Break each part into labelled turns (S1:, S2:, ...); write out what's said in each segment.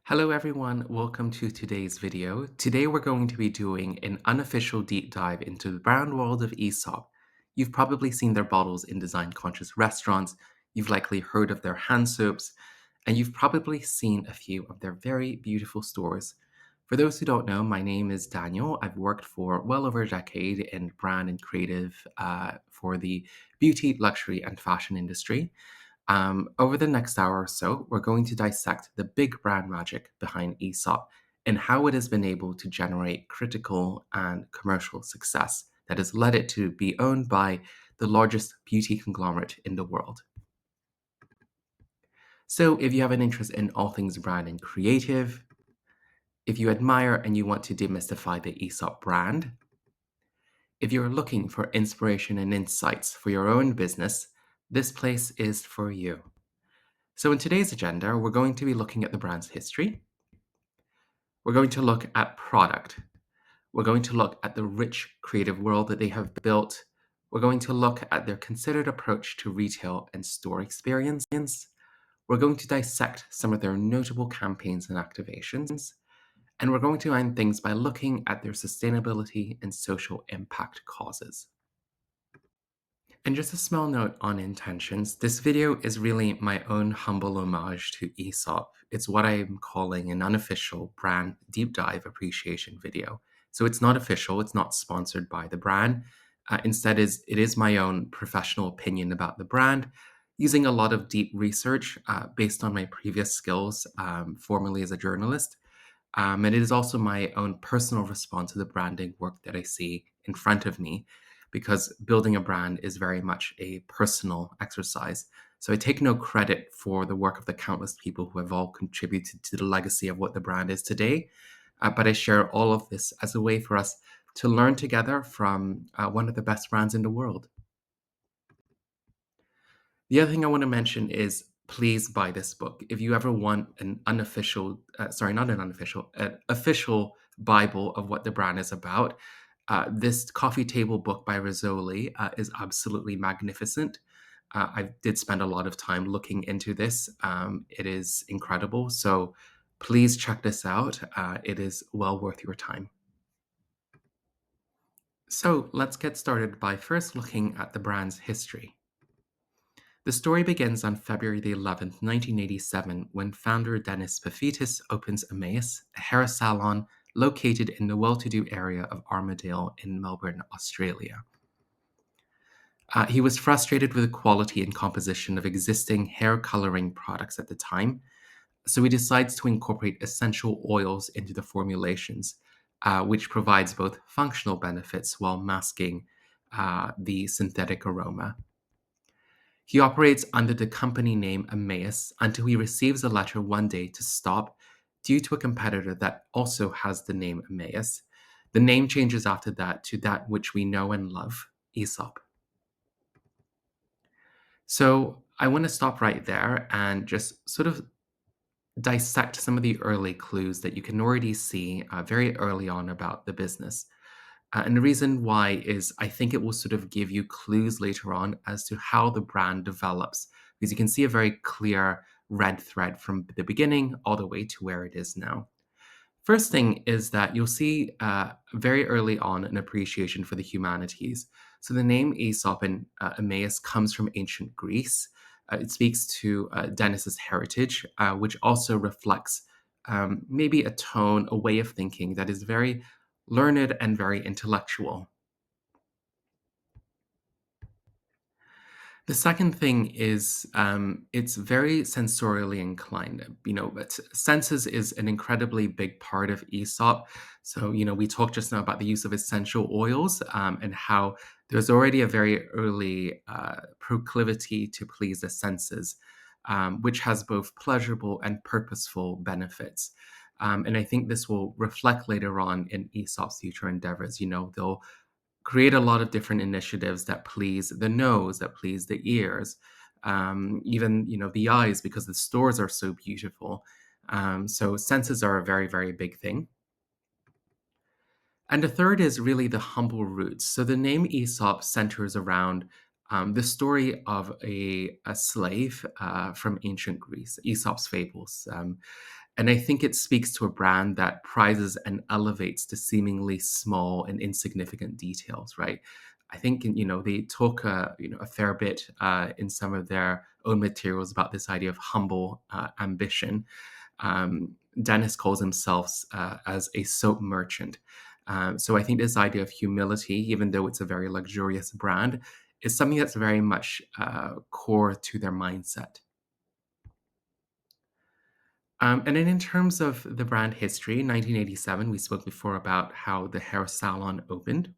S1: Hello everyone, welcome to today's video. Today we're going to be doing an unofficial deep dive into the brand world of Aesop. You've probably seen their bottles in design-conscious restaurants, you've likely heard of their hand soaps, and you've probably seen a few of their very beautiful stores. For those who don't know, my name is Daniel. I've worked for well over a decade in brand and creative for the beauty, luxury, and fashion industry. Over the next hour or so, we're going to dissect the big brand magic behind Aesop and how it has been able to generate critical and commercial success that has led it to be owned by the largest beauty conglomerate in the world. So, if you have an interest in all things brand and creative, if you admire and you want to demystify the Aesop brand, if you're looking for inspiration and insights for your own business, this place is for you. So in today's agenda, we're going to be looking at the brand's history. We're going to look at product. We're going to look at the rich creative world that they have built. We're going to look at their considered approach to retail and store experience. We're going to dissect some of their notable campaigns and activations. And we're going to end things by looking at their sustainability and social impact causes. And just a small note on intentions, this video is really my own humble homage to Aesop. It's what I'm calling an unofficial brand deep dive appreciation video. So it's not official, it's not sponsored by the brand. Instead, it is my own professional opinion about the brand, using a lot of deep research based on my previous skills, formerly as a journalist. And it is also my own personal response to the branding work that I see in front of me, because building a brand is very much a personal exercise. So I take no credit for the work of the countless people who have all contributed to the legacy of what the brand is today. But I share all of this as a way for us to learn together from one of the best brands in the world. The other thing I want to mention is please buy this book. If you ever want an unofficial, not an unofficial, an official Bible of what the brand is about, this coffee table book by Rizzoli is absolutely magnificent. I did spend a lot of time looking into this. It is incredible. So please check this out. It is well worth your time. So let's get started by first looking at the brand's history. The story begins on February the 11th, 1987, when founder Dennis Pafitis opens Emmaus, a hair salon located in the well-to-do area of Armadale in Melbourne, Australia. He was frustrated with the quality and composition of existing hair coloring products at the time, so he decides to incorporate essential oils into the formulations, which provides both functional benefits while masking the synthetic aroma. He operates under the company name Emmaus until he receives a letter one day to stop due to a competitor that also has the name Emmaus. The name changes after that to that which we know and love, Aesop. So I want to stop right there and just sort of dissect some of the early clues that you can already see very early on about the business. And the reason why is I think it will sort of give you clues later on as to how the brand develops, because you can see a very clear red thread from the beginning all the way to where it is now. First thing is that you'll see very early on an appreciation for the humanities. So the name Aesop and Emmaus comes from ancient Greece. It speaks to Dennis's heritage, which also reflects maybe a tone, a way of thinking that is very learned and very intellectual. The second thing is it's very sensorially inclined. But senses is an incredibly big part of Aesop. So, we talked just now about the use of essential oils and how there's already a very early proclivity to please the senses, which has both pleasurable and purposeful benefits. And I think this will reflect later on in Aesop's future endeavors. They'll create a lot of different initiatives that please the nose, that please the ears, even the eyes, because the stores are so beautiful. So senses are a very, very big thing. And the third is really the humble roots. So the name Aesop centers around The story of a slave from ancient Greece, Aesop's Fables. And I think it speaks to a brand that prizes and elevates the seemingly small and insignificant details, right? I think they talk a fair bit in some of their own materials about this idea of humble ambition. Dennis calls himself as a soap merchant. So I think this idea of humility, even though it's a very luxurious brand, is something that's very much core to their mindset. And then in terms of the brand history, 1987, we spoke before about how the hair salon opened.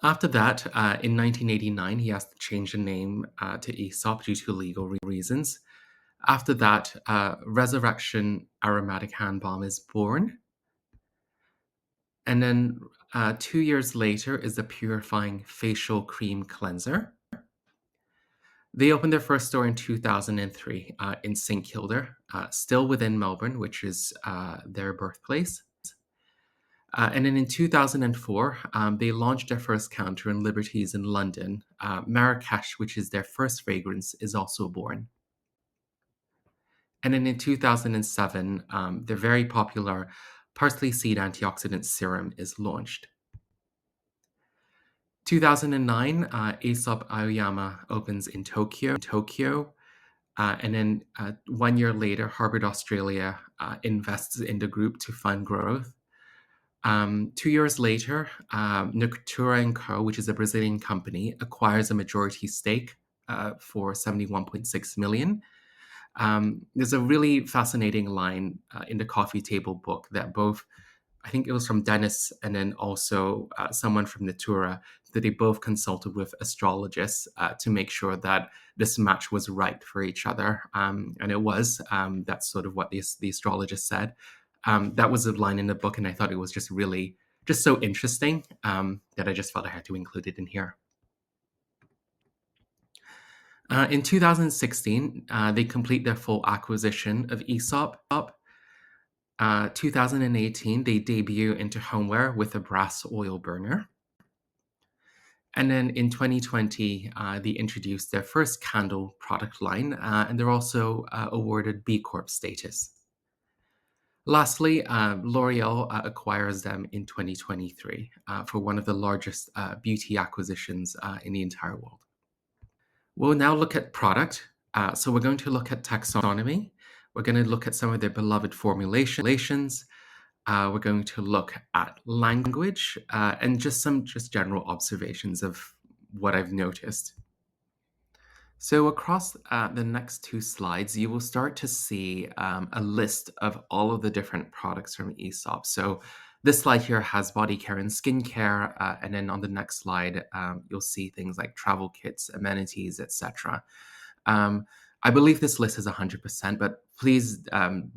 S1: After that, in 1989, he has to change the name to Aesop due to legal reasons. After that, Resurrection Aromatic Hand Balm is born. And then 2 years later is the Purifying Facial Cream Cleanser. They opened their first store in 2003 in St. Kilda, still within Melbourne, which is their birthplace. And then in 2004, they launched their first counter in Liberties in London. Marrakesh, which is their first fragrance, is also born. And then in 2007, their very popular parsley seed antioxidant serum is launched. 2009, Aesop Aoyama opens in Tokyo. And then 1 year later, Harvard Australia invests in the group to fund growth. 2 years later, Natura & Co., which is a Brazilian company, acquires a majority stake for 71.6 million. There's a really fascinating line in the coffee table book that both, I think it was from Dennis and then also someone from Natura, that they both consulted with astrologists to make sure that this match was right for each other. And it was. That's sort of what the astrologist said. That was a line in the book, and I thought it was just so interesting that I just felt I had to include it in here. In 2016, they complete their full acquisition of Aesop. 2018, they debut into homeware with a brass oil burner. And then in 2020, they introduced their first candle product line, and they're also awarded B Corp status. Lastly, L'Oreal acquires them in 2023 for one of the largest beauty acquisitions in the entire world. We'll now look at product. So we're going to look at taxonomy. We're going to look at some of their beloved formulations. We're going to look at language and just some general observations of what I've noticed. So across the next two slides, you will start to see a list of all of the different products from Aesop. So this slide here has body care and skincare, and then on the next slide, you'll see things like travel kits, amenities, etc. I believe this list is 100%, but please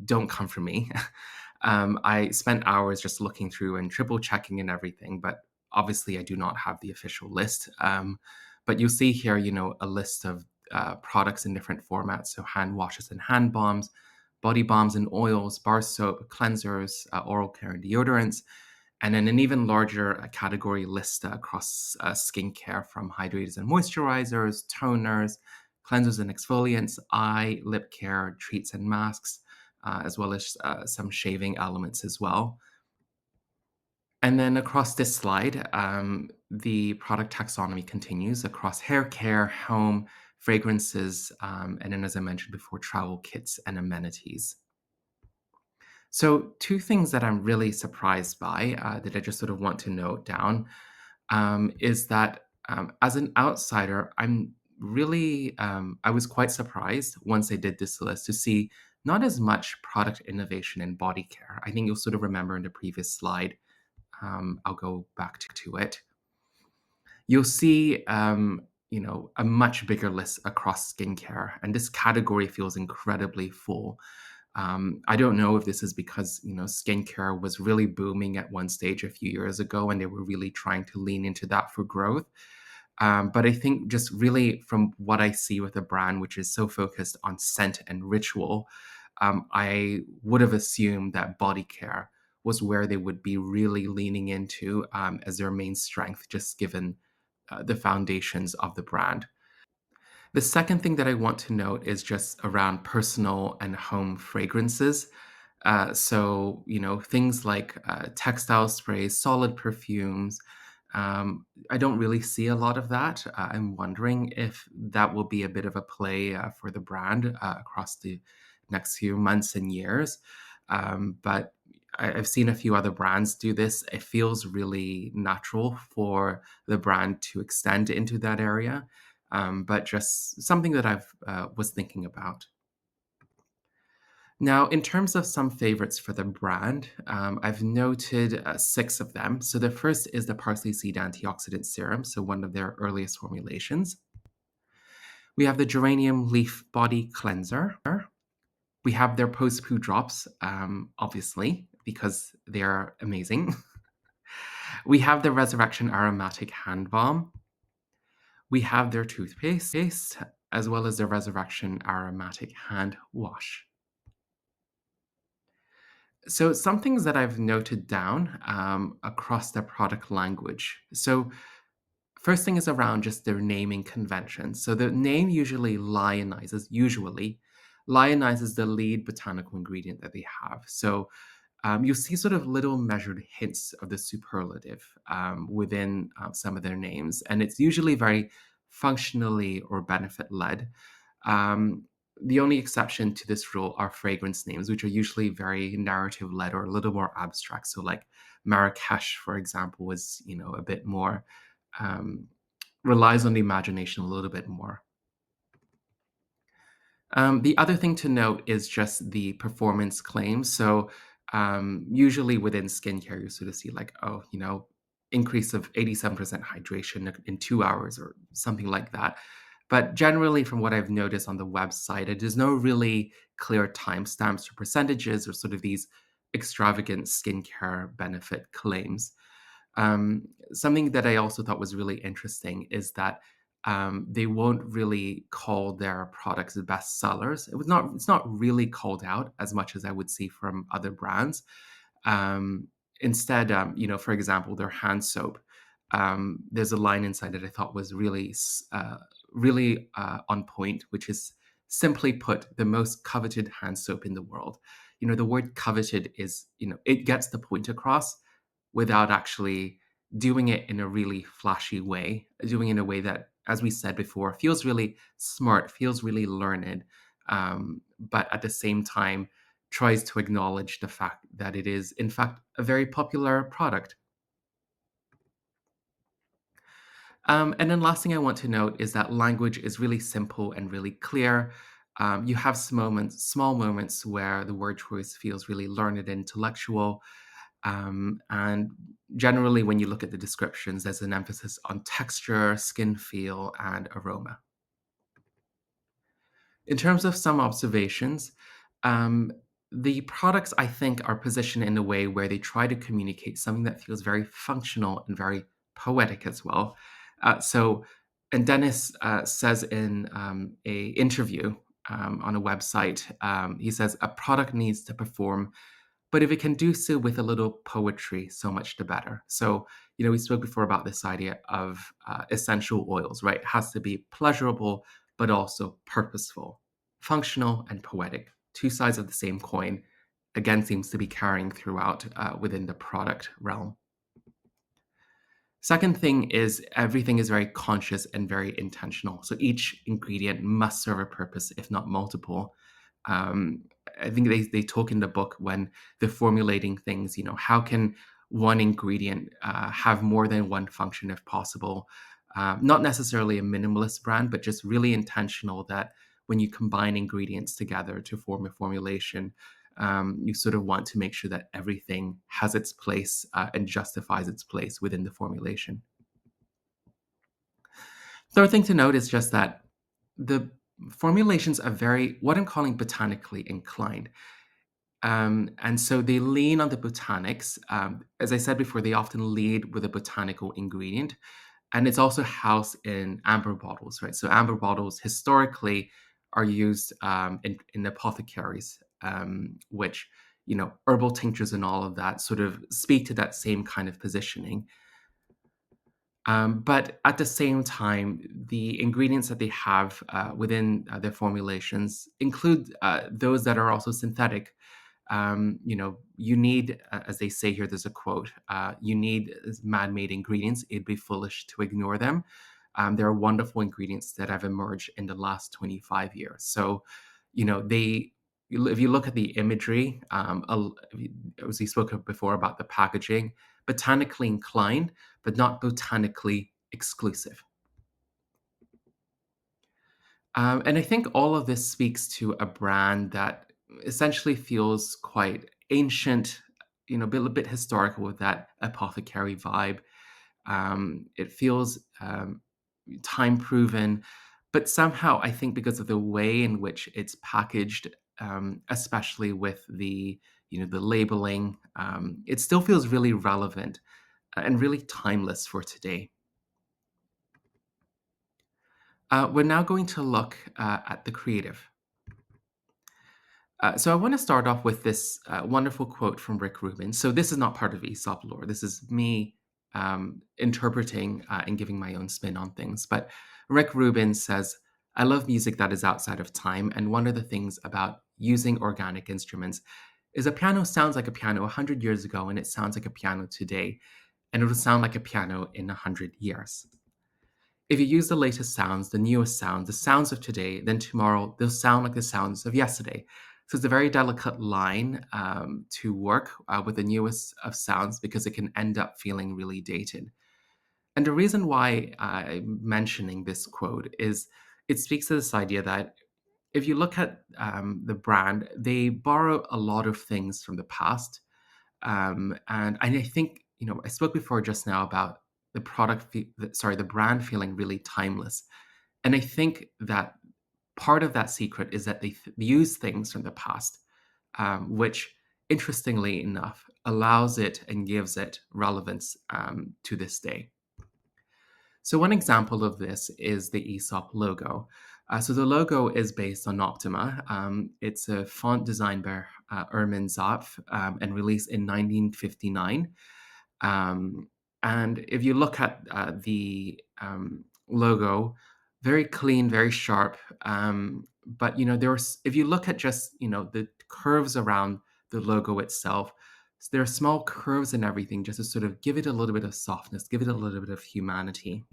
S1: don't come for me. I spent hours just looking through and triple checking and everything, but obviously I do not have the official list. But you'll see here, a list of products in different formats. So hand washes and hand balms, body balms and oils, bar soap, cleansers, oral care and deodorants, and then an even larger category list across skincare from hydrators and moisturizers, toners, cleansers and exfoliants, eye, lip care, treats and masks, as well as some shaving elements as well. And then across this slide, the product taxonomy continues across hair care, home, fragrances, and then, as I mentioned before, travel kits and amenities. So, two things that I'm really surprised by that I just sort of want to note down is that as an outsider, I was quite surprised once I did this list to see not as much product innovation in body care. I think you'll sort of remember in the previous slide, I'll go back to it. You'll see, a much bigger list across skincare, and this category feels incredibly full. I don't know if this is because skincare was really booming at one stage a few years ago, and they were really trying to lean into that for growth. But I think just really from what I see with a brand which is so focused on scent and ritual, I would have assumed that body care was where they would be really leaning into as their main strength, just given the foundations of the brand. The second thing that I want to note is just around personal and home fragrances. Things like textile sprays, solid perfumes. I don't really see a lot of that. I'm wondering if that will be a bit of a play for the brand across the next few months and years. But I've seen a few other brands do this. It feels really natural for the brand to extend into that area, but just something that I've was thinking about. Now, in terms of some favorites for the brand, I've noted six of them. So the first is the parsley seed antioxidant serum, so one of their earliest formulations. We have the geranium leaf body cleanser. We have their post poo drops, obviously, because they are amazing. We have the resurrection aromatic hand balm. We have their toothpaste, as well as their resurrection aromatic hand wash. So, some things that I've noted down across their product language. So, first thing is around just their naming conventions. So, the name usually lionizes the lead botanical ingredient that they have. So, you'll see sort of little measured hints of the superlative within some of their names, and it's usually very functionally or benefit led. Um, the only exception to this rule are fragrance names, which are usually very narrative led or a little more abstract. So, like Marrakesh, for example, is a bit more um, relies on the imagination a little bit more. The other thing to note is just the performance claims. So, usually within skincare, you sort of see like, oh, increase of 87% hydration in 2 hours or something like that. But generally, from what I've noticed on the website, there's no really clear timestamps or percentages or sort of these extravagant skincare benefit claims. Something that I also thought was really interesting is that they won't really call their products the best sellers. It's not really called out as much as I would see from other brands. Instead, for example, their hand soap. There's a line inside that I thought was really on point, which is simply put, the most coveted hand soap in the world. The word coveted is, it gets the point across without actually doing it in a really flashy way, doing it in a way that, as we said before, feels really smart, feels really learned, but at the same time tries to acknowledge the fact that it is, in fact, a very popular product. And then last thing I want to note is that language is really simple and really clear. You have small moments where the word choice feels really learned and intellectual. And generally, when you look at the descriptions, there's an emphasis on texture, skin feel, and aroma. In terms of some observations, um, the products I think are positioned in a way where they try to communicate something that feels very functional and very poetic as well. So, and Dennis says in a interview on a website, he says a product needs to perform, but if it can do so with a little poetry, so much the better. So, we spoke before about this idea of essential oils, right? It has to be pleasurable, but also purposeful, functional, and poetic. Two sides of the same coin, again, seems to be carrying throughout within the product realm. Second thing is everything is very conscious and very intentional. So each ingredient must serve a purpose, if not multiple. Um, I think they talk in the book when they're formulating things, how can one ingredient have more than one function if possible? Not necessarily a minimalist brand, but just really intentional that when you combine ingredients together to form a formulation, you sort of want to make sure that everything has its place and justifies its place within the formulation. Third thing to note is just that the formulations are very, what I'm calling botanically inclined. And so they lean on the botanics. As I said before, they often lead with a botanical ingredient. And it's also housed in amber bottles, right? So amber bottles historically are used in apothecaries, which, herbal tinctures and all of that sort of speak to that same kind of positioning. But at the same time, the ingredients that they have within their formulations include those that are also synthetic. You need, as they say here, there's a quote, you need man-made ingredients. It'd be foolish to ignore them. There are wonderful ingredients that have emerged in the last 25 years. So, if you look at the imagery, as we spoke of before about the packaging, botanically inclined, but not botanically exclusive. And I think all of this speaks to a brand that essentially feels quite ancient, a bit historical with that apothecary vibe. It feels time proven, but somehow I think because of the way in which it's packaged, especially with the labeling, it still feels really relevant and really timeless for today. We're now going to look at the creative. So I want to start off with this wonderful quote from Rick Rubin. So this is not part of Aesop lore. This is me interpreting and giving my own spin on things. But Rick Rubin says, "I love music that is outside of time, and one of the things about using organic instruments is a piano sounds like a piano 100 years ago, and it sounds like a piano today, and it will sound like a piano in 100 years. If you use the latest sounds, the newest sounds, the sounds of today, then tomorrow they'll sound like the sounds of yesterday." So it's a very delicate line to work with the newest of sounds because it can end up feeling really dated. And the reason why I'm mentioning this quote is it speaks to this idea that if you look at the brand, they borrow a lot of things from the past. And I think, I spoke before just now about the brand feeling really timeless. And I think that part of that secret is that they use things from the past, which, interestingly enough, allows it and gives it relevance to this day. So, one example of this is the Aesop logo. So, the logo is based on Optima. It's a font designed by Ermin Zapf and released in 1959. Um, and if you look at the logo, very clean, very sharp. But there's if you look at just the curves around the logo itself, there are small curves and everything just to sort of give it a little bit of softness, give it a little bit of humanity.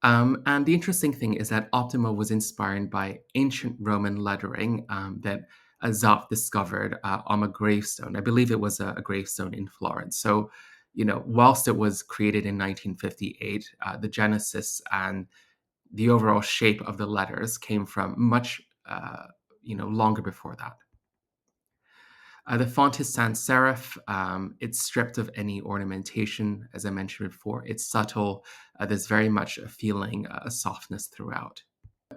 S1: And the interesting thing is that Optima was inspired by ancient Roman lettering that Aesop discovered on a gravestone. I believe it was a gravestone in Florence. So, whilst it was created in 1958, the genesis and the overall shape of the letters came from much, longer before that. The font is sans serif. It's stripped of any ornamentation, as I mentioned before. It's subtle. There's very much a feeling, a softness throughout.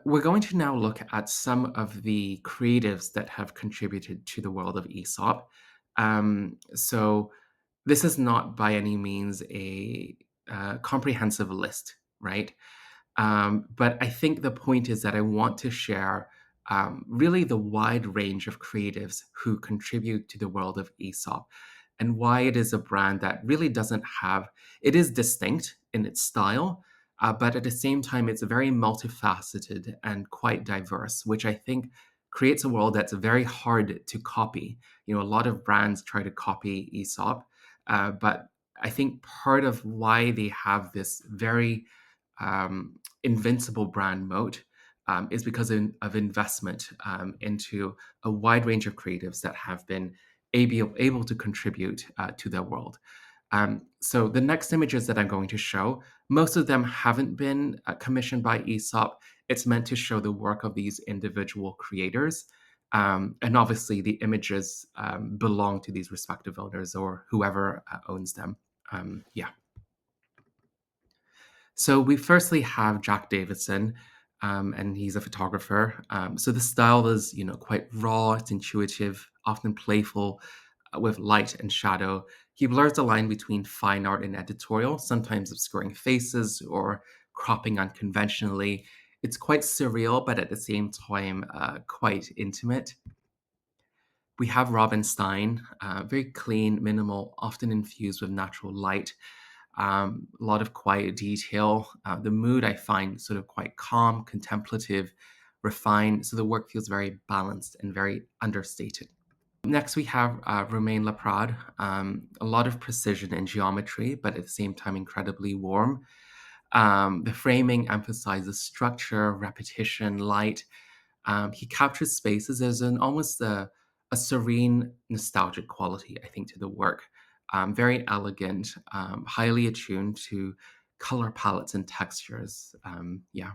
S1: We're going to now look at some of the creatives that have contributed to the world of Aesop. So this is not by any means a comprehensive list, right? But I think the point is that I want to share really the wide range of creatives who contribute to the world of Aesop and why it is a brand that really doesn't have, it is distinct in its style, but at the same time, it's very multifaceted and quite diverse, which I think creates a world that's very hard to copy. A lot of brands try to copy Aesop, but I think part of why they have this very invincible brand moat is because of investment into a wide range of creatives that have been able to contribute to their world. So the next images that I'm going to show, most of them haven't been commissioned by Aesop. It's meant to show the work of these individual creators. And obviously, the images belong to these respective owners or whoever owns them. Yeah. So we firstly have Jack Davidson, and he's a photographer. So the style is, quite raw. It's intuitive, often playful, with light and shadow. He blurs the line between fine art and editorial, sometimes obscuring faces or cropping unconventionally. It's quite surreal, but at the same time, quite intimate. We have Robin Stein, very clean, minimal, often infused with natural light. A lot of quiet detail. The mood I find sort of quite calm, contemplative, refined. So the work feels very balanced and very understated. Next, we have Romain Laprade. A lot of precision in geometry, but at the same time, incredibly warm. The framing emphasizes structure, repetition, light. He captures spaces as an almost a serene, nostalgic quality, I think, to the work. Very elegant, highly attuned to color palettes and textures. Yeah.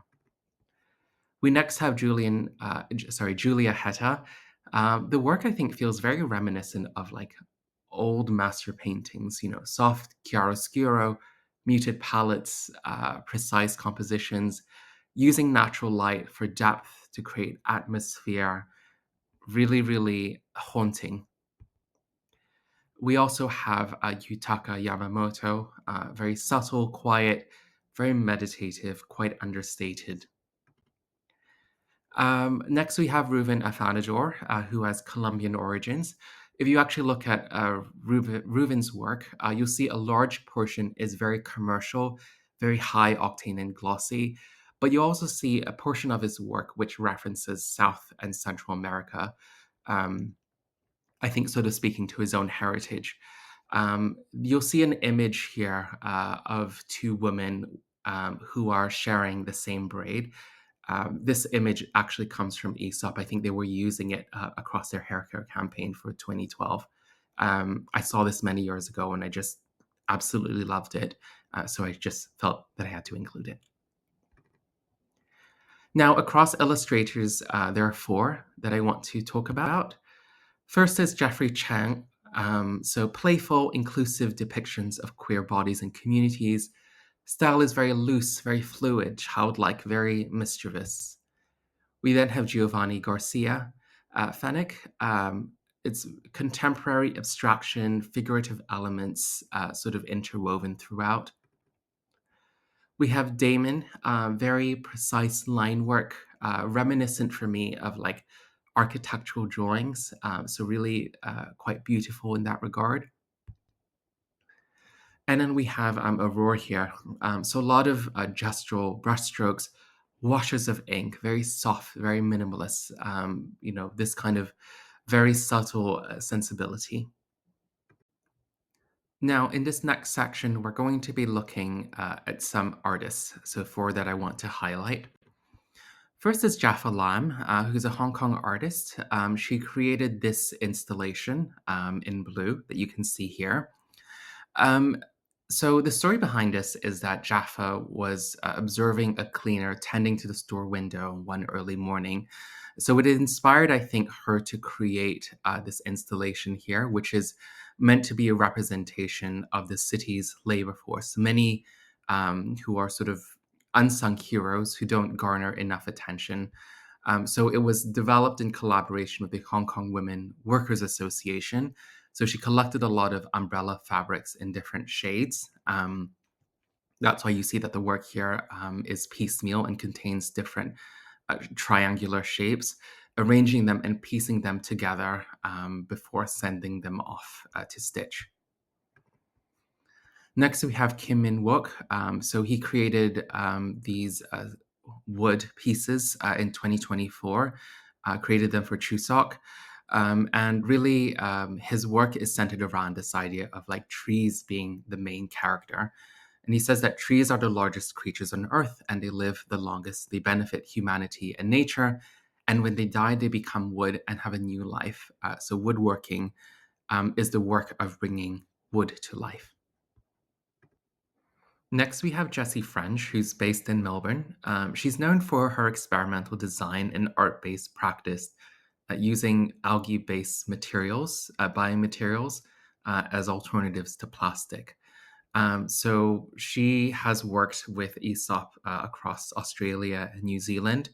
S1: We next have Julia Hetta. The work I think feels very reminiscent of like old master paintings. Soft chiaroscuro, muted palettes, precise compositions, using natural light for depth to create atmosphere. Really, really haunting. We also have Yutaka Yamamoto, very subtle, quiet, very meditative, quite understated. Next, we have Reuven Afanador, who has Colombian origins. If you actually look at Reuven's work, you'll see a large portion is very commercial, very high octane and glossy. But you also see a portion of his work which references South and Central America. Um, I think, sort of speaking to his own heritage. You'll see an image here of two women who are sharing the same braid. This image actually comes from Aesop. I think they were using it across their hair care campaign for 2012. I saw this many years ago and I just absolutely loved it. So I just felt that I had to include it. Now, across illustrators, there are four that I want to talk about. First is Jeffrey Chang. So playful, inclusive depictions of queer bodies and communities. Style is very loose, very fluid, childlike, very mischievous. We then have Giovanni Garcia Fenech. It's contemporary abstraction, figurative elements sort of interwoven throughout. We have Damon, very precise line work, reminiscent for me of like architectural drawings. So really quite beautiful in that regard. And then we have Aurora here. So a lot of gestural brushstrokes, washes of ink, very soft, very minimalist. This kind of very subtle sensibility. Now, in this next section, we're going to be looking at some artists. So four that I want to highlight. First is Jaffa Lam, who's a Hong Kong artist. She created this installation in blue that you can see here. So the story behind this is that Jaffa was observing a cleaner tending to the store window one early morning. So it inspired, I think, her to create this installation here, which is meant to be a representation of the city's labor force. Many who are sort of unsung heroes who don't garner enough attention. So it was developed in collaboration with the Hong Kong Women Workers Association. So she collected a lot of umbrella fabrics in different shades. That's why you see that the work here is piecemeal and contains different triangular shapes, arranging them and piecing them together before sending them off to stitch. Next, we have Kim Min Wook. So he created these wood pieces in 2024, created them for Chuseok. And really, his work is centered around this idea of like trees being the main character. And he says that trees are the largest creatures on earth and they live the longest. They benefit humanity and nature. And when they die, they become wood and have a new life. So woodworking is the work of bringing wood to life. Next, we have Jessie French, who's based in Melbourne. She's known for her experimental design and art-based practice using algae-based materials, biomaterials, as alternatives to plastic. So she has worked with Aesop across Australia and New Zealand,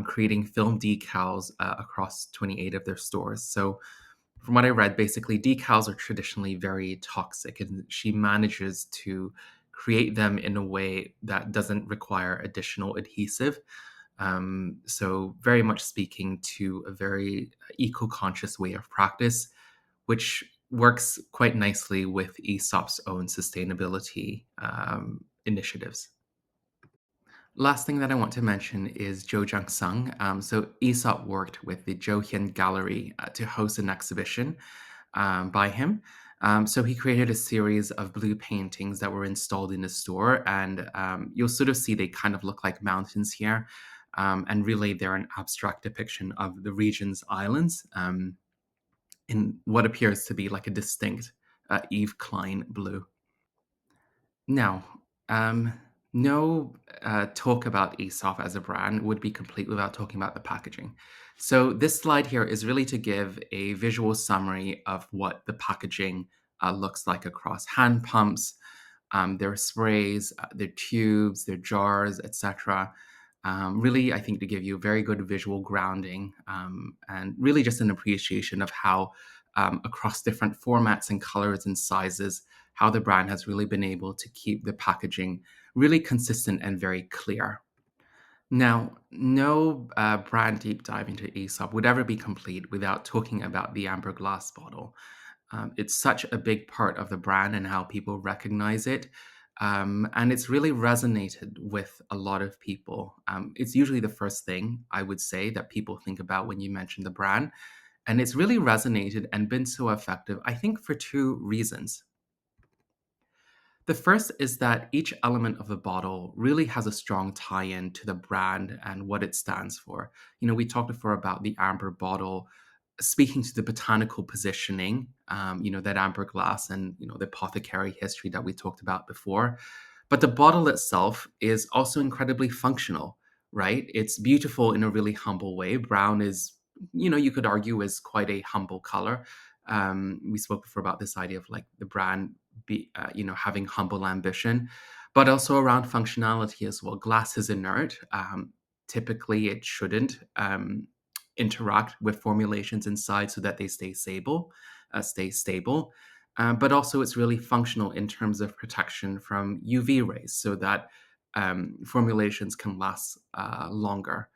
S1: creating film decals across 28 of their stores. So from what I read, basically decals are traditionally very toxic, and she manages to create them in a way that doesn't require additional adhesive. So very much speaking to a very eco-conscious way of practice, which works quite nicely with Aesop's own sustainability initiatives. Last thing that I want to mention is Jo Jung Sung. So Aesop worked with the Johyun Gallery to host an exhibition by him. So he created a series of blue paintings that were installed in the store, and you'll sort of see they kind of look like mountains here. And really, they're an abstract depiction of the region's islands in what appears to be like a distinct Eve Klein blue. Now, no talk about Aesop as a brand would be complete without talking about the packaging. So, this slide here is really to give a visual summary of what the packaging looks like across hand pumps, their sprays, their tubes, their jars, etc. Really, I think to give you a very good visual grounding and really just an appreciation of how, across different formats and colors and sizes, how the brand has really been able to keep the packaging really consistent and very clear. Now, no brand deep dive into Aesop would ever be complete without talking about the amber glass bottle. It's such a big part of the brand and how people recognize it. And it's really resonated with a lot of people. It's usually the first thing I would say that people think about when you mention the brand. And it's really resonated and been so effective, I think, for two reasons. The first is that each element of the bottle really has a strong tie in to the brand and what it stands for. We talked before about the amber bottle speaking to the botanical positioning, that amber glass and, the apothecary history that we talked about before. But the bottle itself is also incredibly functional, right? It's beautiful in a really humble way. Brown is, you could argue is quite a humble color. We spoke before about this idea of like the brand having humble ambition, but also around functionality as well. Glass is inert. Typically, it shouldn't interact with formulations inside so that they stay stable. But also, it's really functional in terms of protection from UV rays, so that formulations can last longer.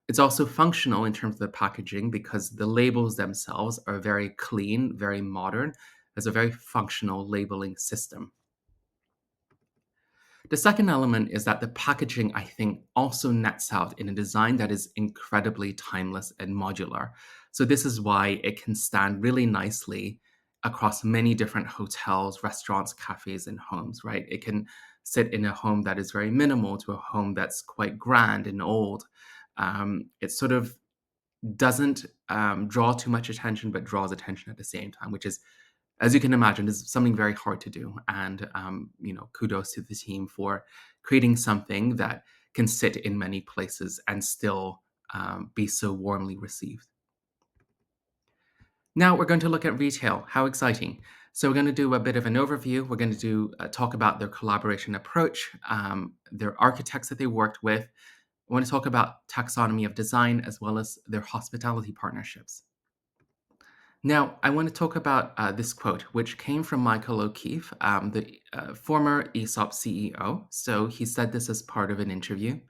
S1: It's also functional in terms of the packaging because the labels themselves are very clean, very modern. There's a very functional labeling system. The second element is that the packaging, I think, also nets out in a design that is incredibly timeless and modular. So, this is why it can stand really nicely across many different hotels, restaurants, cafes, and homes, right? It can sit in a home that is very minimal to a home that's quite grand and old. It sort of doesn't draw too much attention, but draws attention at the same time, which is, as you can imagine, is something very hard to do. And kudos to the team for creating something that can sit in many places and still be so warmly received. Now we're going to look at retail. How exciting! So we're going to do a bit of an overview. We're going to talk about their collaboration approach, their architects that they worked with. I want to talk about taxonomy of design as well as their hospitality partnerships. Now, I want to talk about this quote, which came from Michael O'Keefe, the former Aesop CEO. So he said this as part of an interview.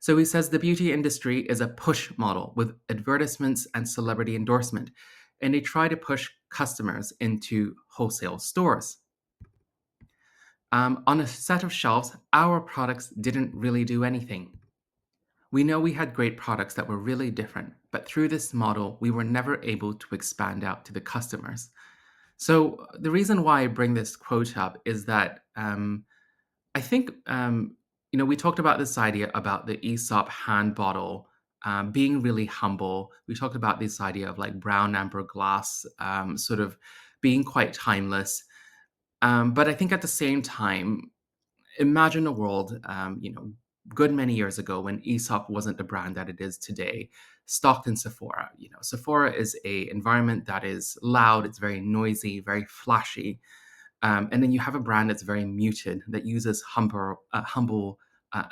S1: So he says the beauty industry is a push model with advertisements and celebrity endorsement, and they try to push customers into wholesale stores. On a set of shelves, our products didn't really do anything. We know we had great products that were really different, but through this model, we were never able to expand out to the customers. So the reason why I bring this quote up is that I think we talked about this idea about the Aesop hand bottle being really humble. We talked about this idea of like brown amber glass, sort of being quite timeless. But I think at the same time, imagine a world, good many years ago when Aesop wasn't the brand that it is today. Stockton Sephora. Sephora is a environment that is loud. It's very noisy, very flashy. And then you have a brand that's very muted that uses humble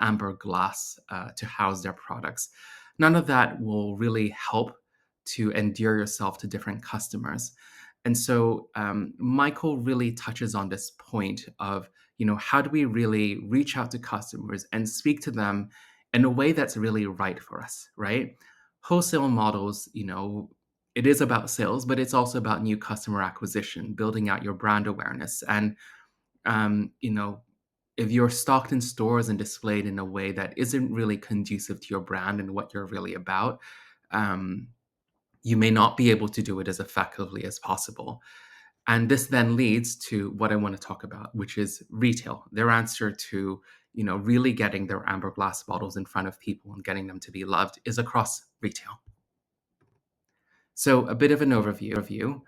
S1: amber glass to house their products. None of that will really help to endear yourself to different customers. And so Michael really touches on this point of, how do we really reach out to customers and speak to them in a way that's really right for us, right? Wholesale models, It is about sales, but it's also about new customer acquisition, building out your brand awareness. And, you know, if you're stocked in stores and displayed in a way that isn't really conducive to your brand and what you're really about, um, you may not be able to do it as effectively as possible. And this then leads to what I want to talk about, which is retail, their answer to, really getting their amber glass bottles in front of people and getting them to be loved is across retail. So a bit of an overview.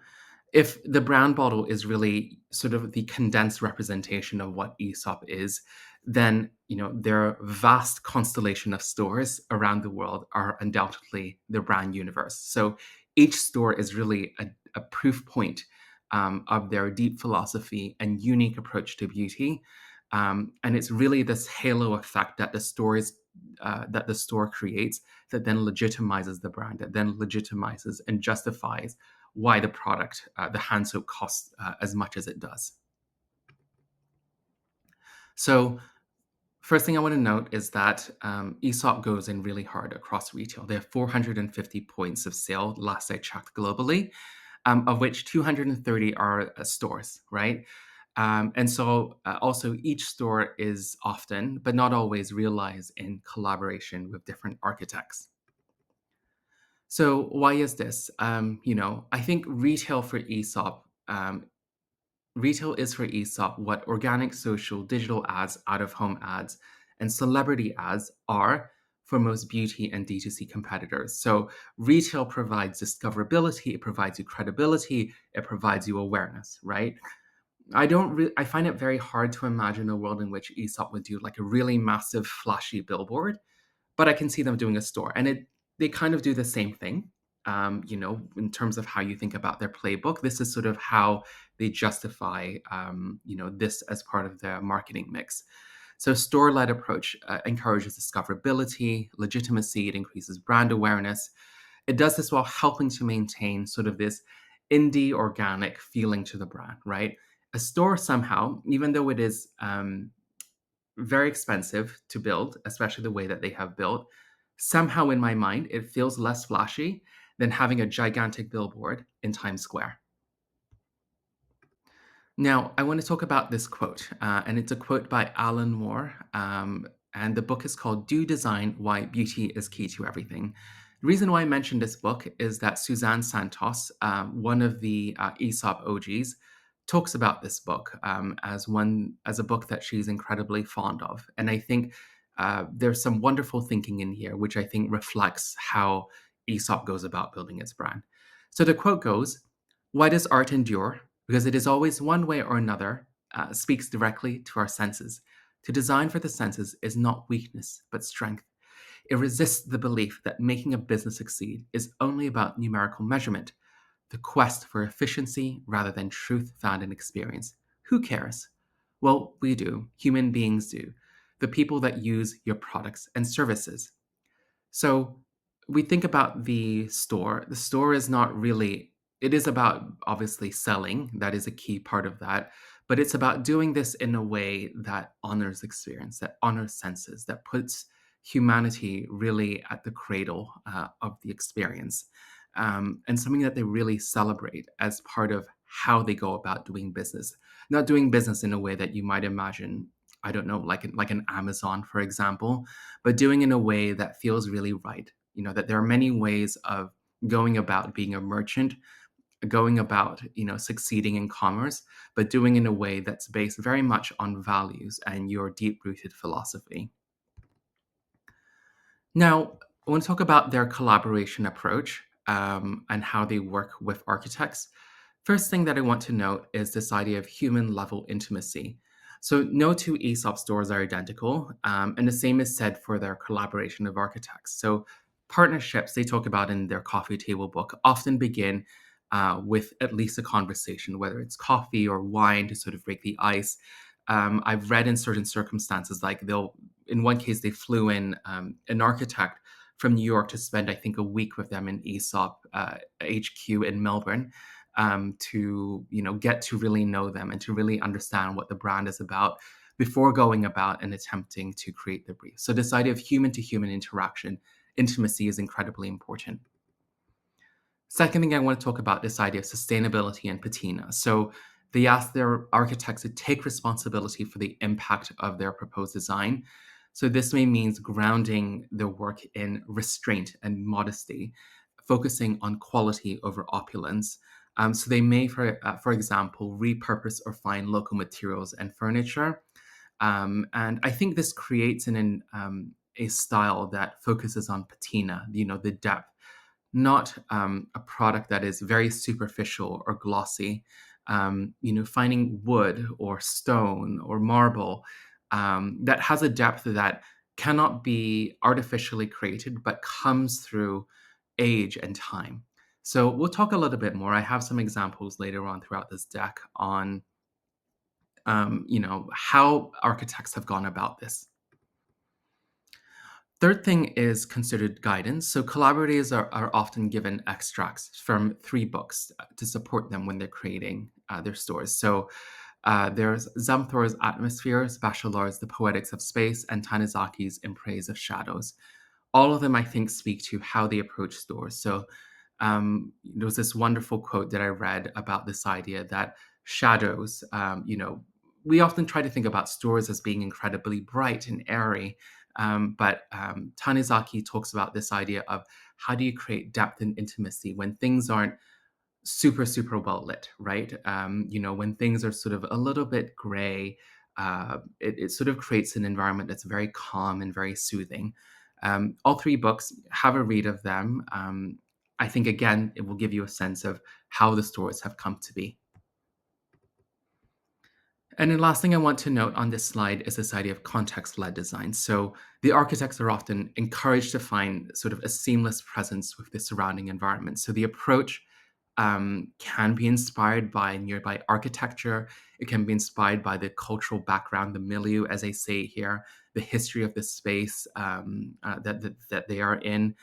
S1: If the brown bottle is really sort of the condensed representation of what Aesop is, then their vast constellation of stores around the world are undoubtedly the brand universe. So each store is really a proof point of their deep philosophy and unique approach to beauty. And it's really this halo effect that the store creates that then legitimizes the brand, that then legitimizes and justifies why the product, the hand soap, costs as much as it does. So, first thing I want to note is that Aesop goes in really hard across retail. They have 450 points of sale, last I checked globally, of which 230 are stores, right? And so also each store is often, but not always, realized in collaboration with different architects. So why is this? I think retail is for Aesop what organic, social, digital ads, out-of-home ads, and celebrity ads are for most beauty and D2C competitors. So retail provides discoverability, it provides you credibility, it provides you awareness, right? I find it very hard to imagine a world in which Aesop would do like a really massive, flashy billboard, but I can see them doing a store, and they kind of do the same thing. In terms of how you think about their playbook, this is sort of how they justify, this as part of their marketing mix. So, store-led approach encourages discoverability, legitimacy. It increases brand awareness. It does this while helping to maintain sort of this indie organic feeling to the brand, right? A store somehow, even though it is very expensive to build, especially the way that they have built, somehow in my mind, it feels less flashy than having a gigantic billboard in Times Square. Now, I want to talk about this quote, and it's a quote by Alan Moore, and the book is called Do Design Why Beauty is Key to Everything. The reason why I mentioned this book is that Suzanne Santos, one of the Aesop OGs, talks about this book as a book that she's incredibly fond of, and I think there's some wonderful thinking in here, which I think reflects how Aesop goes about building its brand. So the quote goes, "Why does art endure? Because it is always one way or another, speaks directly to our senses. To design for the senses is not weakness, but strength. It resists the belief that making a business succeed is only about numerical measurement, the quest for efficiency rather than truth found in experience. Who cares? Well, we do. Human beings do. The people that use your products and services. So we think about the store. The store is not really, it is about obviously selling. That is a key part of that. But it's about doing this in a way that honors experience, that honors senses, that puts humanity really at the cradle of the experience. And something that they really celebrate as part of how they go about doing business. Not doing business in a way that you might imagine, I don't know, like an Amazon, for example, but doing in a way that feels really right. That there are many ways of going about being a merchant, going about, succeeding in commerce, but doing in a way that's based very much on values and your deep rooted philosophy. Now, I want to talk about their collaboration approach and how they work with architects. First thing that I want to note is this idea of human level intimacy. So, no two Aesop stores are identical, and the same is said for their collaboration of architects. So, partnerships they talk about in their coffee table book often begin with at least a conversation, whether it's coffee or wine to sort of break the ice. I've read in certain circumstances, like in one case, they flew in an architect from New York to spend, I think, a week with them in Aesop HQ in Melbourne to get to really know them and to really understand what the brand is about before going about and attempting to create the brief. So this idea of human to human interaction, intimacy is incredibly important. Second thing I want to talk about this idea of sustainability and patina. So they ask their architects to take responsibility for the impact of their proposed design. So this may means grounding their work in restraint and modesty, focusing on quality over opulence. So they may, for example, repurpose or find local materials and furniture. And I think this creates a style that focuses on patina, the depth, not a product that is very superficial or glossy. Finding wood or stone or marble that has a depth that cannot be artificially created, but comes through age and time. So we'll talk a little bit more. I have some examples later on throughout this deck on, how architects have gone about this. Third thing is considered guidance. So collaborators are often given extracts from 3 books to support them when they're creating their stores. So there's Zamthor's Atmospheres, Bachelar's The Poetics of Space, and Tanizaki's In Praise of Shadows. All of them, I think, speak to how they approach stores. So there was this wonderful quote that I read about this idea that shadows, we often try to think about stores as being incredibly bright and airy. But Tanizaki talks about this idea of how do you create depth and intimacy when things aren't super, super well lit, right? When things are sort of a little bit gray, it sort of creates an environment that's very calm and very soothing. All 3 books, have a read of them. I think, again, it will give you a sense of how the stores have come to be. And the last thing I want to note on this slide is this idea of context-led design. So the architects are often encouraged to find sort of a seamless presence with the surrounding environment. So the approach can be inspired by nearby architecture. It can be inspired by the cultural background, the milieu, as I say here, the history of the space that they are in.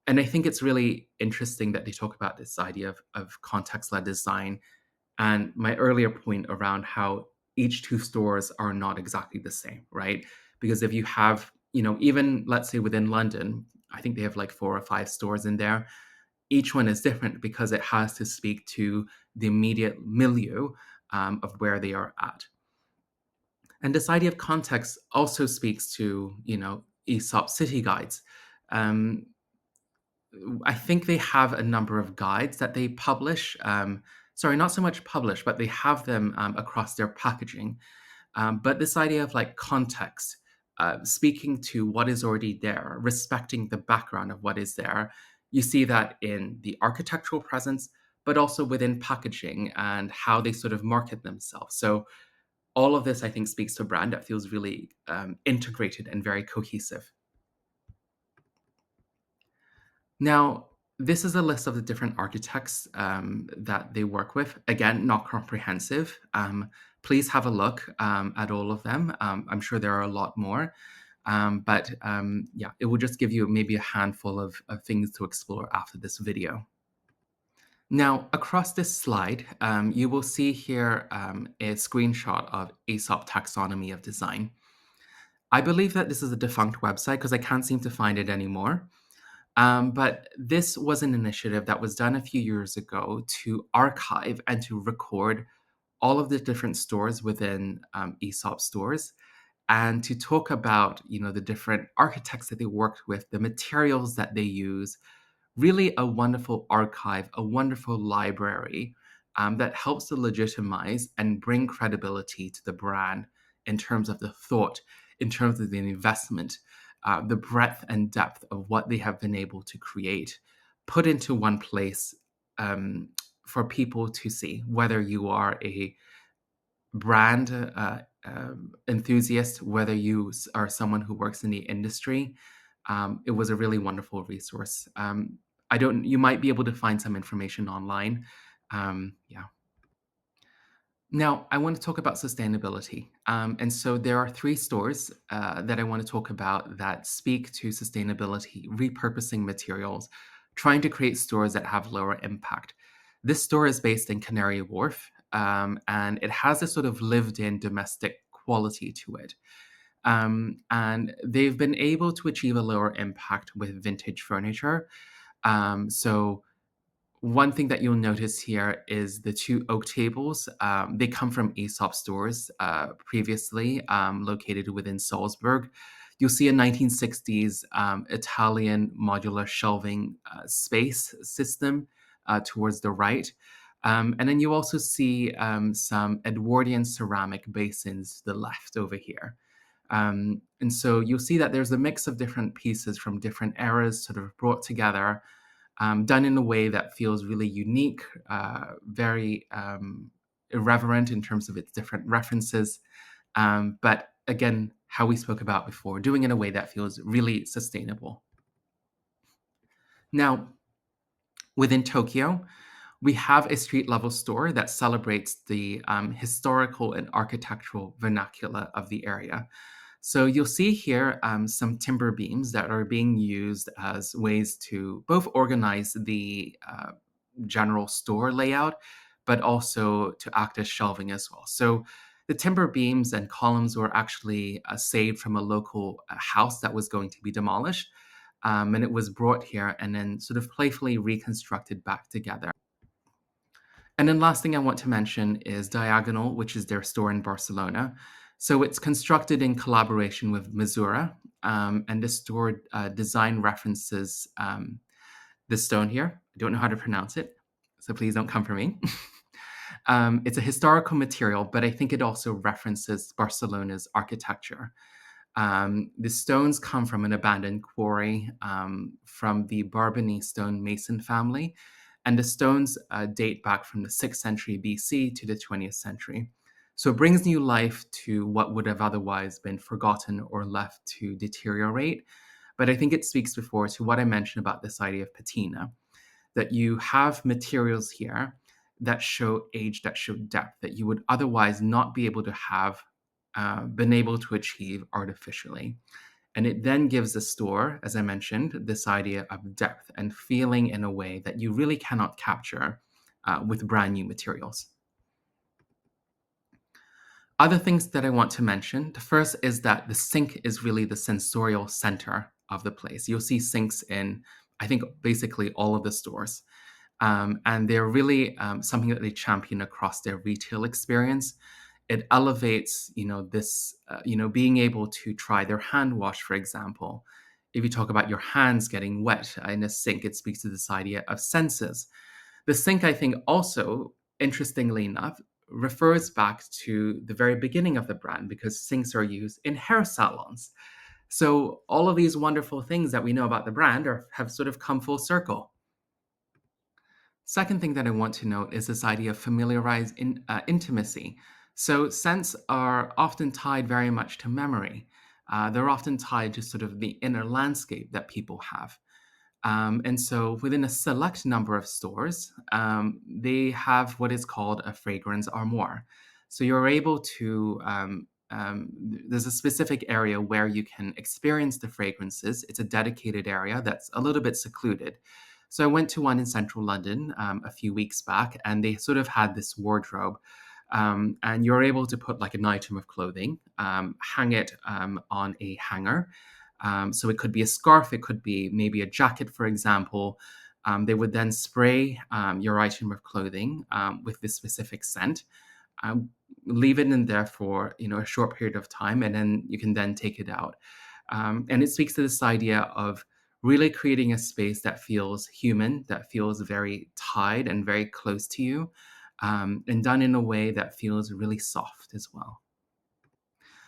S1: And I think it's really interesting that they talk about this idea of context-led design and my earlier point around how each 2 stores are not exactly the same, right? Because if you have, even let's say within London, I think they have like 4 or 5 stores in there. Each one is different because it has to speak to the immediate milieu of where they are at. And this idea of context also speaks to, Aesop city guides. Um, I think they have a number of guides that they publish. Sorry, not so much publish, but they have them across their packaging. But this idea of like context, speaking to what is already there, respecting the background of what is there, you see that in the architectural presence, but also within packaging and how they sort of market themselves. So all of this, I think, speaks to a brand that feels really integrated and very cohesive. Now, this is a list of the different architects that they work with. Again, not comprehensive. Please have a look at all of them. I'm sure there are a lot more. But yeah, it will just give you maybe a handful of things to explore after this video. Now, across this slide, you will see here a screenshot of Aesop Taxonomy of Design. I believe that this is a defunct website because I can't seem to find it anymore. But this was an initiative that was done a few years ago to archive and to record all of the different stores within Aesop stores and to talk about, the different architects that they worked with, the materials that they use, really a wonderful archive, a wonderful library that helps to legitimize and bring credibility to the brand in terms of the thought, in terms of the investment, the breadth and depth of what they have been able to create, put into one place for people to see, whether you are a brand enthusiast, whether you are someone who works in the industry. It was a really wonderful resource. You might be able to find some information online. Yeah. Now, I want to talk about sustainability. And so there are 3 stores that I want to talk about that speak to sustainability, repurposing materials, trying to create stores that have lower impact. This store is based in Canary Wharf, and it has a sort of lived in domestic quality to it. And they've been able to achieve a lower impact with vintage furniture. So One thing that you'll notice here is the two oak tables. They come from Aesop stores previously located within Salzburg. You'll see a 1960s Italian modular shelving space system towards the right. And then you also see some Edwardian ceramic basins to the left over here. And so you'll see that there's a mix of different pieces from different eras sort of brought together, done in a way that feels really unique, very irreverent in terms of its different references. But again, how we spoke about before, doing it in a way that feels really sustainable. Now, within Tokyo, we have a street level store that celebrates the historical and architectural vernacular of the area. So you'll see here some timber beams that are being used as ways to both organize the general store layout, but also to act as shelving as well. So the timber beams and columns were actually saved from a local house that was going to be demolished. And it was brought here and then sort of playfully reconstructed back together. And then last thing I want to mention is Diagonal, which is their store in Barcelona. So it's constructed in collaboration with Missoura, and the store design references this stone here. I don't know how to pronounce it, so please don't come for me. It's a historical material, but I think it also references Barcelona's architecture. The stones come from an abandoned quarry from the Barbany stone mason family, and the stones date back from the 6th century BC to the 20th century. So it brings new life to what would have otherwise been forgotten or left to deteriorate. But I think it speaks before to what I mentioned about this idea of patina, that you have materials here that show age, that show depth, that you would otherwise not be able to have been able to achieve artificially. And it then gives the store, as I mentioned, this idea of depth and feeling in a way that you really cannot capture with brand new materials. Other things that I want to mention, the first is that the sink is really the sensorial center of the place. You'll see sinks in, I think, basically all of the stores. And they're really something that they champion across their retail experience. It elevates, this, being able to try their hand wash, for example. If you talk about your hands getting wet in a sink, it speaks to this idea of senses. The sink, I think, also, interestingly enough, refers back to the very beginning of the brand because sinks are used in hair salons. So all of these wonderful things that we know about the brand have sort of come full circle. Second thing that I want to note is this idea of familiarized intimacy. So scents are often tied very much to memory. They're often tied to sort of the inner landscape that people have. And so within a select number of stores, they have what is called a fragrance armoire. So you're able to, there's a specific area where you can experience the fragrances. It's a dedicated area that's a little bit secluded. So I went to one in central London a few weeks back, and they sort of had this wardrobe. And you're able to put like an item of clothing, hang it on a hanger. So it could be a scarf, it could be maybe a jacket, for example. They would then spray your item of clothing with this specific scent, leave it in there for a short period of time, and then you can then take it out. And it speaks to this idea of really creating a space that feels human, that feels very tied and very close to you, and done in a way that feels really soft as well.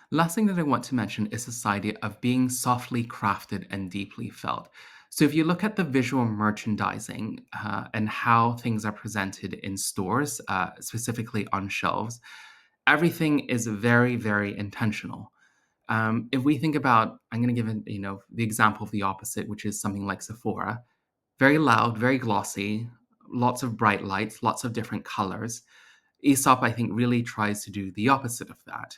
S1: Last thing that I want to mention is this idea of being softly crafted and deeply felt. So, if you look at the visual merchandising and how things are presented in stores, specifically on shelves, everything is very, very intentional. If we think about, I'm going to give the example of the opposite, which is something like Sephora, very loud, very glossy, lots of bright lights, lots of different colors. Aesop, I think, really tries to do the opposite of that.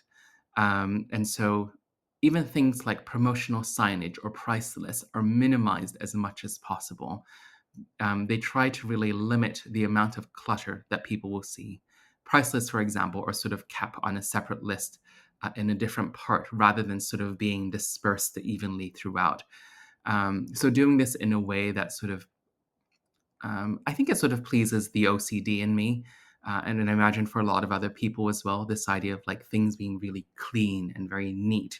S1: And so even things like promotional signage or price lists are minimized as much as possible. They try to really limit the amount of clutter that people will see. Price lists, for example, are sort of kept on a separate list in a different part rather than sort of being dispersed evenly throughout. So doing this in a way that sort of I think it sort of pleases the OCD in me. And then I imagine for a lot of other people as well, this idea of like things being really clean and very neat.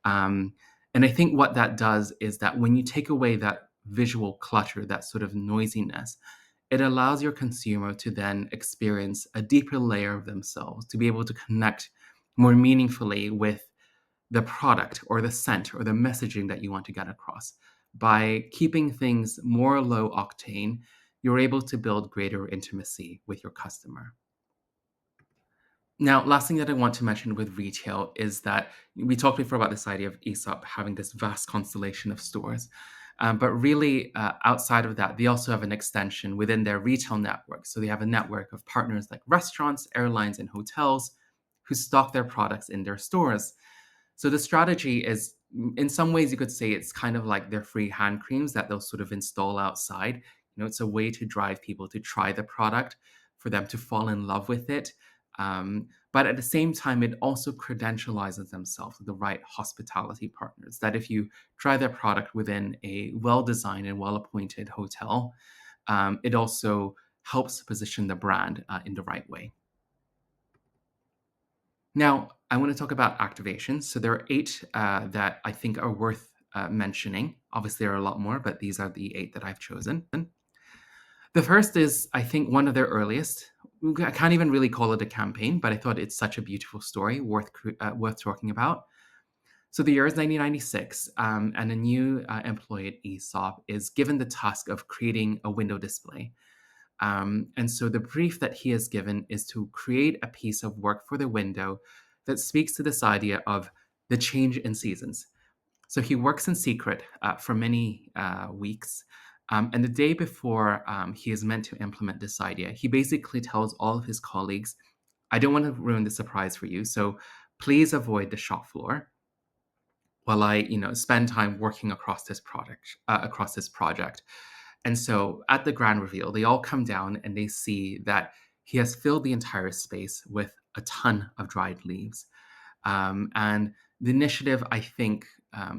S1: Um, and I think what that does is that when you take away that visual clutter, that sort of noisiness, it allows your consumer to then experience a deeper layer of themselves, to be able to connect more meaningfully with the product or the scent or the messaging that you want to get across. By keeping things more low octane, you're able to build greater intimacy with your customer. Now, last thing that I want to mention with retail is that we talked before about this idea of Aesop having this vast constellation of stores. But really, outside of that, they also have an extension within their retail network. So they have a network of partners like restaurants, airlines, and hotels who stock their products in their stores. So the strategy is, in some ways, you could say it's kind of like their free hand creams that they'll sort of install outside. It's a way to drive people to try the product, for them to fall in love with it. But at the same time, it also credentializes themselves with the right hospitality partners. That if you try their product within a well-designed and well-appointed hotel, it also helps position the brand in the right way. Now, I want to talk about activations. So there are eight that I think are worth mentioning. Obviously, there are a lot more, but these are the eight that I've chosen. The first is, I think, one of their earliest. I can't even really call it a campaign, but I thought it's such a beautiful story, worth talking about. So the year is 1996, and a new employee at Aesop is given the task of creating a window display. And so the brief that he is given is to create a piece of work for the window that speaks to this idea of the change in seasons. So he works in secret for many weeks. And the day before he is meant to implement this idea, he basically tells all of his colleagues, I don't want to ruin the surprise for you. So please avoid the shop floor while I, spend time working across this project. And so at the grand reveal, they all come down and they see that he has filled the entire space with a ton of dried leaves. And the initiative, I think,